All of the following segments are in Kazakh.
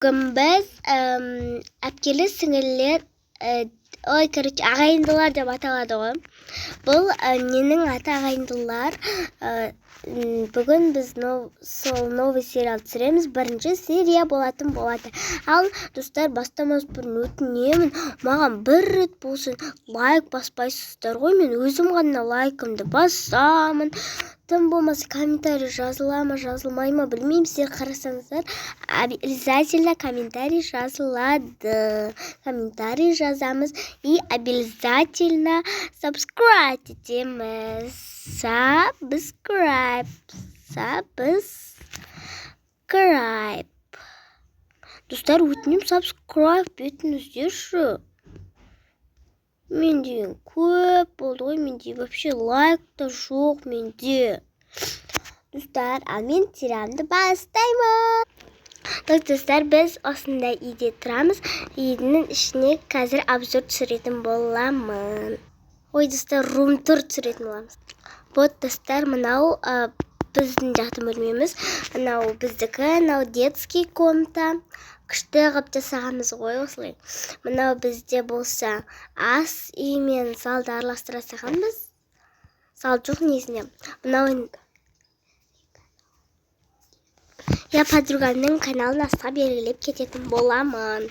Бүгін біз әпкелі сіңілілер, короче, ағайындылар деп аталады ғой. Бұл ненің аты ағайындылар. Бүгін біз сол новый сериал түсіреміз. Бірінші серия болатын болады. Ал достар, бастамас бұрын өтінемін, маған бір рет болсын лайк баспайсыздар ғой. Мен өзім ғана лайкымды басамын. Тым болмаса комментарий жазыла ма, жазылмай ма білмеймін. Сіздер қарасаңыздар, обязательно комментарий жазылады. Комментарий жазамыз и обязательно subscribe етеміз. Subscribe. Достар, өтінем subscribe етіңіздерші. Менде көп болды ғой, менде вообще лайк та жоқ менде. Достар, ал мен сериалымды бастаймын. Достар, біз осындай үйде тұрамыз. Үйдің ішіне қазір обзор түсіретін боламын. Ой, достар, рум-тур түсіретін боламыз. Вот, достар, мынау біздің жақты бөлмеміз. Мынау біздікі, мынау детский комната. Күшті қып жасағанбыз ғой осылай. Мынау бізде болса ас үй мен залды араластыра салғанбыз. Зал жоқ несіне. Мынау я подругамның каналын асыға белгілеп кететін боламын.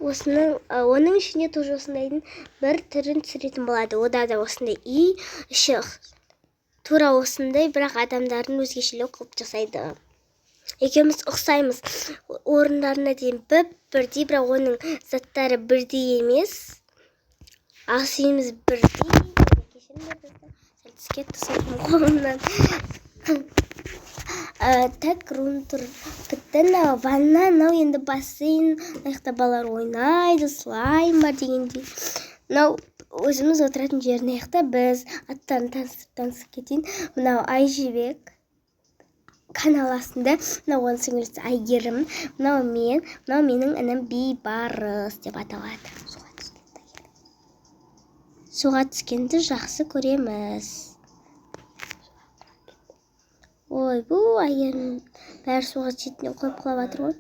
Оның ішіне тоже осындайдың бір түрін түсіретін болады. Ода да осындай үй іші тура осындай, бірақ адамдардың өзгешелеу қылып жасайды. Екеуміз ұқсаймыз. Орындарына дейін бірдей, бірақ оның заттары бірдей емес. Ас үйіміз бірдей. Сәл түскен қолымнан. Так, рум-тур бітті. Ванна, енді бассейн. Наяқта балалар ойнайды, слайм бар дегендей. Өзіміз отыратын жеріне аяқта біз аттарын танысып кетейін. Мынау Айжібек канал астында. Мынау оның сіңілісі Айгерім. Мынау менің інім Бейбарыс деп аталады. Суға түскенді жақсы көреміз. Ой, бұл Айгерім бәрі суға шетіне қойып құлап жатыр ғой.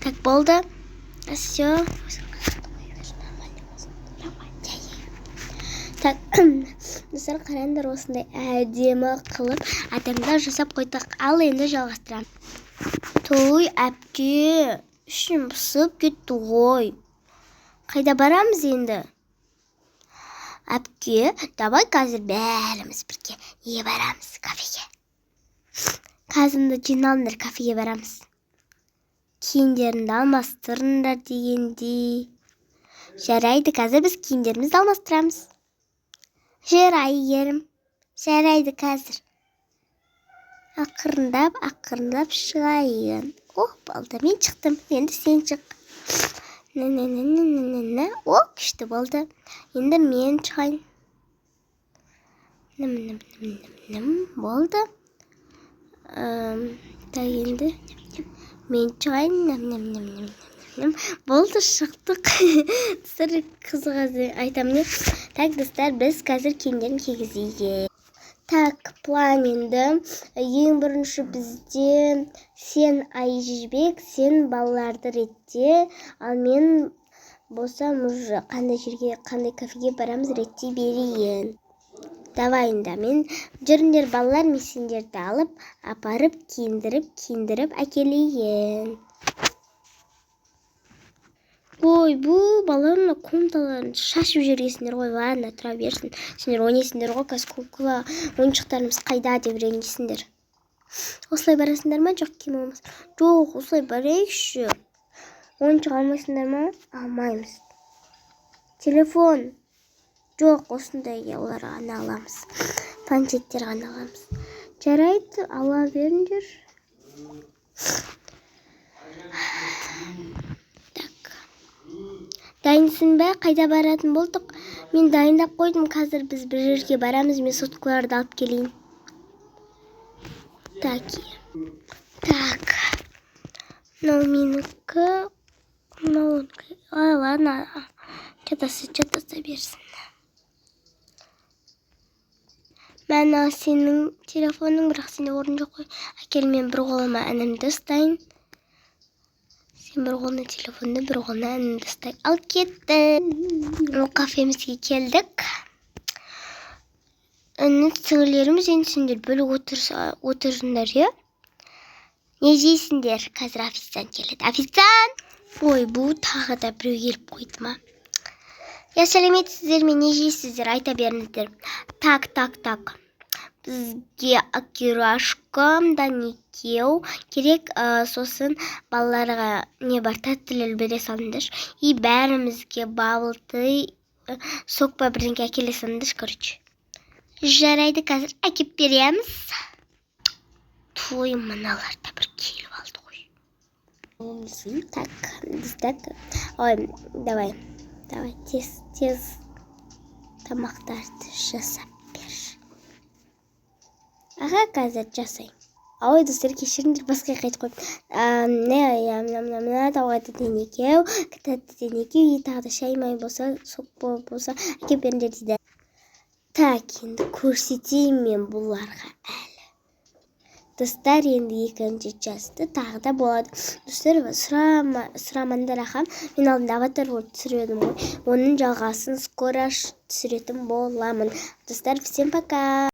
Так, болды. Все. Так, достар, қараңдар, осындай әдемі қылып адамдар жасап қойдық. Ал енді жалғастырам. Той, әпке, ішім пысып кетті ғой. Қайда барамыз енді? Әпке, давай қазір бәріміз бірге не барамыз? Кафеге. Қазір жиналыңдар, кафеге барамыз. Киімдеріңді алмастырыңдар дегендей. Жарайды, қазір біз киімдерімізді алмастырамыз. Жарайды, қазір. Ақырындап шығайын. Болды, мен шықтым, енді сен шық. Күшті болды. Енді мен шығайын. Болды. Енді мен шығайын. Болды, шықтық. Достар, қызығы айтамын. Так, достар, біз қазір киімдерін кигізейік. Так, план енді. Ең бірінші бізде сен Айжібек, сен балаларды ретте, ал мен болсам уже қандай жерге, қандай кафеге барамыз ретте берейін. Давайында, мен жүріңдер балалар, мен сендерді алып, апарып, киіндіріп әкелейін. Ой, бұл балаларына комнаталарын шашып жүргесіндер ғой, ладно, тұра берсін. Сендер ойнайсыңдар ғой, кукла ойыншықтарымыз қайда деп ренжисіңдер. Осылай барасыңдар ма, жоқ кем болмас? Жоқ, осылай барайықшы. Ойыншық алмайсыңдар ма? Алмаймыз. Телефон. Жоқ, осындай олар ғана аламыз. Планшеттер ғана аламыз. Жарайды, ала беріңдер. Дайынсың ба? Қайда баратын болдық? Мен дайындап қойдым, қазір біз бір жерге барамыз, мен соткаларды алып келейін. Так. Мынау менікі. Ладно. Çatasa берсін. Мен сенің телефоның, бірақ сенде орын жоқ қой. Әкел, мен бір қолыма әнімді ұстайын. Сен бір қолына телефонды, бір қолына әнімді ұстайын. Ал кетті. Ол кафемізге келдік. Сіңілеріміз енді сендер бөлік отырсыңдар, иә? Не жейсіңдер? Қазір официант келеді. Официант! Ой, бұл тағы да біреу келіп қойды ма? Я сәлеметсіздер, мен не жейсіздер? Айта беріңіздер. Так. Бізге акирашкамдан екеу керек, сосын балаларға не бар, тәттілер бере салыңдар. И бәрімізге бабылты, сокпа бірдеңке әкеле салыңдар, короче. Жарайды, қазір әкеп береміз. Той, мыналар да бір келіп алды ғой. Так. Ой, давай, тез тамақтарды жасап бер. Аға, қазір жасай. Ой, достар, кешіріңдер, басқа қайтып қойып. Мына тауады денекеу, кітатты денекеу, тағы да шай май болса, сок болса, әкеп беріңдер дейді. Так, енді көрсетейін мен бұларға әлі. Достар, енді екінші жасты тағы да болады. Достар, сұрамандар ақам. Мен алдында аватар болып түсіредім ғой. Оның жалғасын скоро түсіретін боламын. Достар, всем пока.